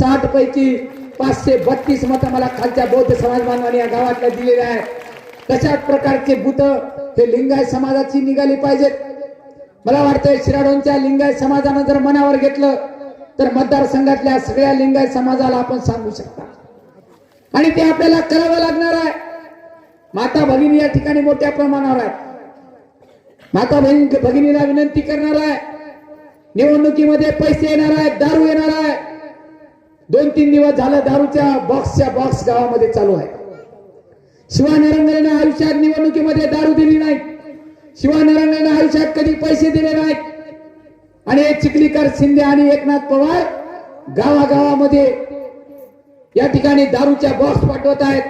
560 पैकी 532 मतं मला खालच्या बौद्ध समाज बांधवांनी या गावातल्या दिलेले आहे. तशाच प्रकारचे बूथ हे लिंगायत समाजाची निघाली पाहिजेत. मला वाटतंय शिराडोनच्या लिंगायत समाजानं जर मनावर घेतलं तर मतदारसंघातल्या सगळ्या लिंगायत समाजाला आपण सांगू शकता आणि ते आपल्याला करावं लागणार आहे. माता भगिनी या ठिकाणी मोठ्या प्रमाणावर आहेत. माता भगिनीला विनंती करणार आहे, निवडणुकीमध्ये पैसे येणार आहेत, दारू येणार आहे. 2-3 दिवस झालं दारूच्या बॉक्स गावामध्ये चालू आहे. शिवानरंगने आयुष्यात निवडणुकीमध्ये दारू दिली नाही. शिवानरंगने आयुष्यात कधी पैसे दिले नाहीत आणि चिखलीकर, शिंदे आणि एकनाथ पवार गावागावामध्ये या ठिकाणी दारूच्या बॉक्स पाठवत आहेत.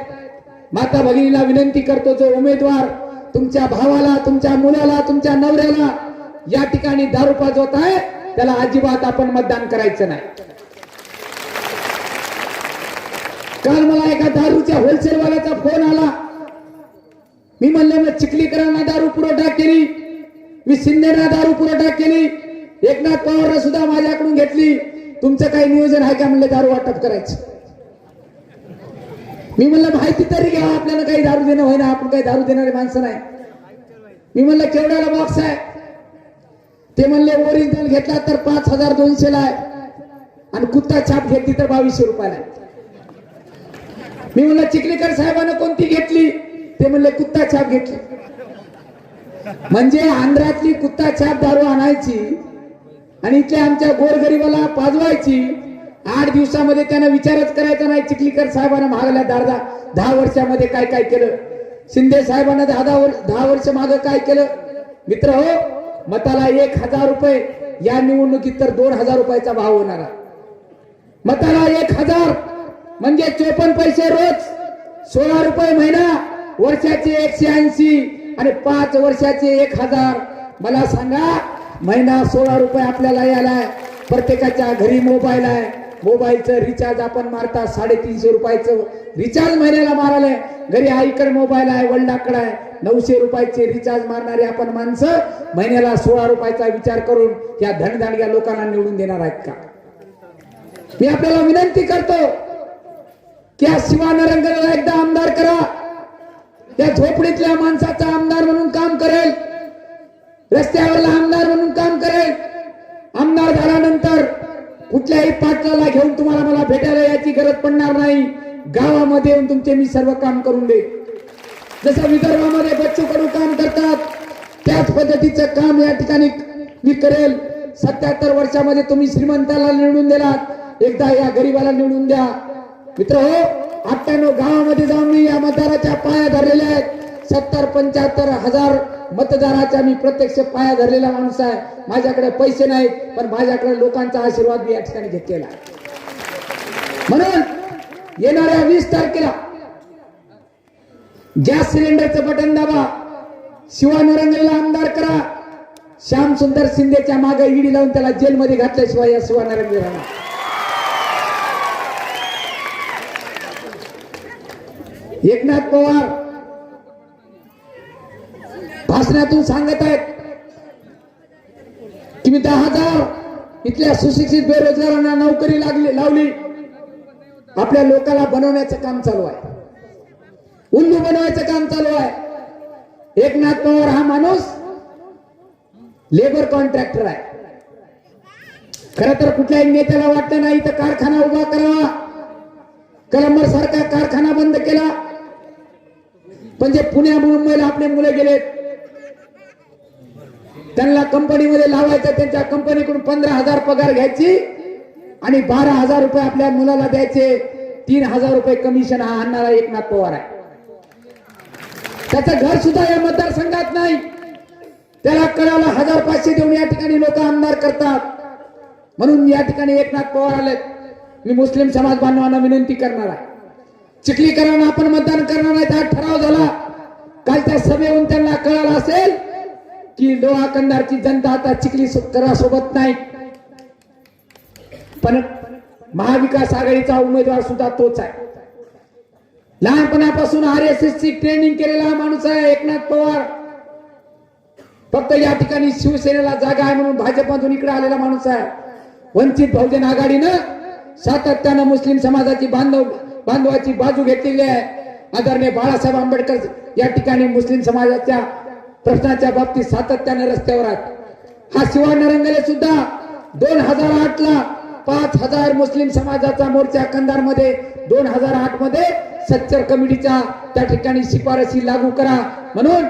माता भगिनीला विनंती करतो, जो उमेदवार तुमच्या भावाला, तुमच्या मुलाला, तुमच्या नवऱ्याला या ठिकाणी दारू पाजवत आहे त्याला अजिबात आपण मतदान करायचं नाही. काल मला एका दारूच्या होलसेलवाल्याचा फोन आला. मी म्हणलं मी चिखलीकरांना दारू पुरवठा केली, मी शिंदेना दारू पुरवठा केली, एकनाथ पवारला सुद्धा माझ्याकडून घेतली. तुमचं काही नियोजन आहे का म्हणलं दारू वाटप करायचं? मी म्हणलं माहिती तरी घ्या, आपल्याला काही दारू देणं होईना, आपण काही दारू देणारे माणसं नाही. मी म्हणलं केवढ्याला बॉक्स आहे? ते म्हणले ओरिजिनल घेतला तर 5200 ला आहे आणि कुत्ता छाप घेतली तर 2200 रुपयाला आहे. मी म्हणलं चिखलीकर साहेबांना कोणती घेतली? ते म्हणले कुत्ता छाप घेतली. म्हणजे आंध्रातली कुत्ता छाप दारू आणायची आणि इथल्या आमच्या गोरगरीबाला पाजवायची. 8 दिवसामध्ये त्यांना विचारच करायचा नाही चिखलीकर साहेबांना मागल्या 10 वर्षामध्ये काय काय केलं, शिंदे साहेबांना 10 वर्ष मागे काय केलं. मित्र हो, मताला 1000 रुपये, या निवडणुकीत तर 2000 रुपयाचा भाव होणार. मताला 1000 म्हणजे 54 पैसे रोज, 16 रुपये महिना, वर्षाचे 180 आणि 5 वर्षाचे 1000. मला सांगा, महिना 16 रुपये आपल्याला यायला. प्रत्येकाच्या घरी मोबाईल आहे, मोबाईलचं रिचार्ज आपण मारता 350 रुपयाचं रिचार्ज महिन्याला मारायला. घरी आईकडे मोबाईल आहे, वडिलांकडे आहे, 900 रुपयाचे रिचार्ज मारणारे आपण माणसं महिन्याला 16 रुपयाचा विचार करून या धनदांडग्या लोकांना निवडून देणार आहेत का? मी आपल्याला विनंती करतो की या शिवानरंगला एकदा आमदार करा. त्या झोपडीतल्या माणसाचा आमदार म्हणून काम करेल, रस्त्यावरला आमदार म्हणून काम करेल. आमदार झाल्यानंतर कुठल्याही पाटलाला घेऊन तुम्हाला मला भेटायला याची गरज पडणार नाही. गावामध्ये येऊन तुमचे मी सर्व काम करून दे. जसं विदर्भामध्ये बच्चू कडू काम करतात त्याच पद्धतीचं काम या ठिकाणी मी करेल. 77 वर्षामध्ये तुम्ही श्रीमंताला निवडून दिलात, एकदा या गरीबाला निवडून द्या. मित्र हो, 98 गावामध्ये जाऊन मी या मतदाराच्या पाया धरलेल्या आहेत. 70-75 हजार मतदाराच्या मी प्रत्यक्ष पाया धरलेला माणूस आहे. माझ्याकडे पैसे नाहीत, पण माझ्याकडे लोकांचा आशीर्वाद मी या ठिकाणी घेतलेला आहे. म्हणून येणाऱ्या 20 तारखेला गॅस सिलेंडरचं बटन दाबा, शिवानरंगला आमदार करा. श्याम सुंदर शिंदेच्या मागे ईडी लावून त्याला जेलमध्ये घातल्याशिवाय या शिवानरंगला राहणार. एकनाथ पवार भाषणातून सांगत आहेत की मी 10,000 इथल्या सुशिक्षित बेरोजगारांना नोकरी लावली. आपल्या लोकांना बनवण्याचं काम चालू आहे, उल्लू बनवायचं काम चालू आहे. एकनाथ पवार हा माणूस लेबर कॉन्ट्रॅक्टर आहे. खरं तर कुठल्याही नेत्याला वाटतं नाही तर कारखाना उभा करावा. कलंबर सारखा कारखाना बंद केला, पण जे पुण्या मुंबईला आपले मुलं गेलेत त्यांना कंपनीमध्ये लावायचं, त्यांच्या कंपनीकडून 15,000 पगार घ्यायची आणि 12,000 रुपये आपल्या मुलाला द्यायचे. 3,000 रुपये कमिशन हा आणणारा एकनाथ पवार आहे. त्याचं घर सुद्धा या मतदारसंघात नाही. त्याला कळाला 1,500 देऊन या ठिकाणी लोक आमदार करतात. म्हणून या ठिकाणी एकनाथ पवार आले. मी मुस्लिम समाज बांधवांना विनंती करणार आहे, चिखलीकरांना आपण मतदान करणार नाही हा ठराव झाला. कालच्या सभेहून त्यांना कळालं असेल की लोहा कंधारची जनता आता चिखलीकरा सोबत नाही. पण महाविकास आघाडीचा उमेदवार सुद्धा तोच आहे. लहानपणापासून RSS ची ट्रेनिंग केलेला माणूस आहे एकनाथ पवार. फक्त या ठिकाणी शिवसेनेला जागा आहे म्हणून भाजपमधून इकडे आलेला माणूस आहे. वंचित बहुजन आघाडीनं सातत्यानं मुस्लिम समाजाची बांधवाची बाजू घेतलेली आहे. आदरणीय बाळासाहेब आंबेडकर या ठिकाणी मुस्लिम समाजाच्या प्रश्नाच्या बाबतीत सातत्याने रस्त्यावर आहेत. हा शिवानरंगले सुद्धा 2008 ला 5000 मुस्लिम समाजाचा मोर्चा कंधारमध्ये 2008 मध्ये सच्चर कमिटीच्या त्या ठिकाणी शिफारसी लागू करा म्हणून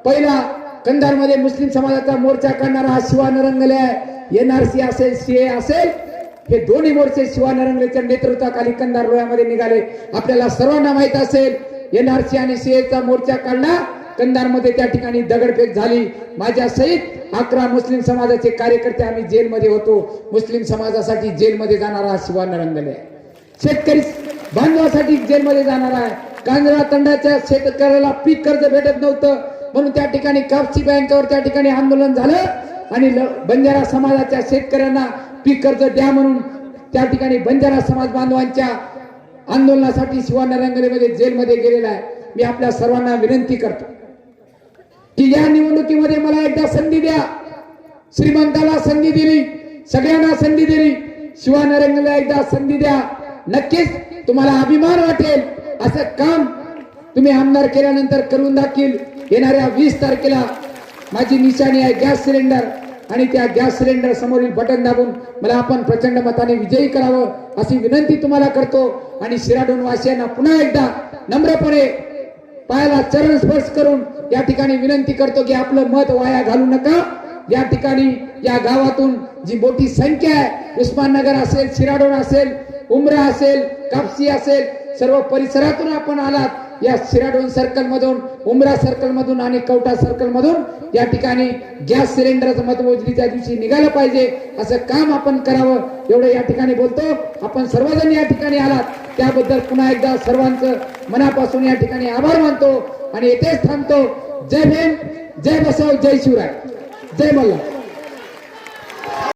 पहिला कंधारमध्ये मुस्लिम समाजाचा मोर्चा करणारा हा शिवानरंगले आहे. NRC असेल CA असेल हे दोन्ही मोर्चे शिवानरंगलेच्या नेतृत्वाखाली कंधार लोह्यामध्ये निघाले. आपल्याला सर्वांना माहित असेल NRC आणि CA चा मोर्चा काढला. कंधारमध्ये त्या ठिकाणी दगडफेक झाली. माझ्या सहित 11 मुस्लिम समाजाचे कार्यकर्ते आम्ही जेलमध्ये होतो. मुस्लिम समाजासाठी जेलमध्ये जाणारा हा शिवानरंगले आहे. शेतकरी बांधवासाठी जेलमध्ये जाणार आहे. कांजरा तंडाच्या शेतकऱ्याला पीक कर्ज भेटत नव्हतं म्हणून त्या ठिकाणी कापसी बँकेवर त्या ठिकाणी आंदोलन झालं आणि बंजारा समाजाच्या शेतकऱ्यांना पीक कर्ज द्या म्हणून त्या ठिकाणी बंजारा समाज बांधवांच्या आंदोलनासाठी शिवानरंगलेमध्ये जेलमध्ये गेलेला आहे. मी आपल्या सर्वांना विनंती करतो की या निवडणुकीमध्ये मला एकदा संधी द्या. श्रीमंताला संधी दिली, सगळ्यांना संधी दिली, शिवानरंगलेला एकदा संधी द्या. नक्कीच तुम्हाला अभिमान वाटेल. असं काम तुम्ही आमदार केल्यानंतर करून दाखील. येणाऱ्या 20 तारखेला माझी निशाणी आहे गॅस सिलेंडर आणि त्या गॅस सिलेंडर समोरील बटन दाबून मला आपण प्रचंड मताने विजयी करावं अशी विनंती तुम्हाला करतो. आणि शिराडोन वासियांना पुन्हा एकदा नम्रपणे पायाला चरण स्पर्श करून या ठिकाणी विनंती करतो की आपलं मत वाया घालू नका. या ठिकाणी या गावातून जी मोठी संख्या आहे, उस्माननगर असेल, शिराडोन असेल, उमरा असेल, कापसी असेल, सर्व परिसरातून आपण आलात. या शिराडोन सर्कल मधून, उमरा सर्कल मधून आणि कवठा सर्कल मधून या ठिकाणी गॅस सिलेंडरचं मतमोजणीच्या दिवशी निघालं पाहिजे. असं काम आपण करावं एवढं या ठिकाणी बोलतो. आपण सर्वजण या ठिकाणी आलात त्याबद्दल पुन्हा एकदा सर्वांचं मनापासून या ठिकाणी आभार मानतो आणि येथेच थांबतो. जय भीम, जय बसव, जय शिवराय, जय मल्हार.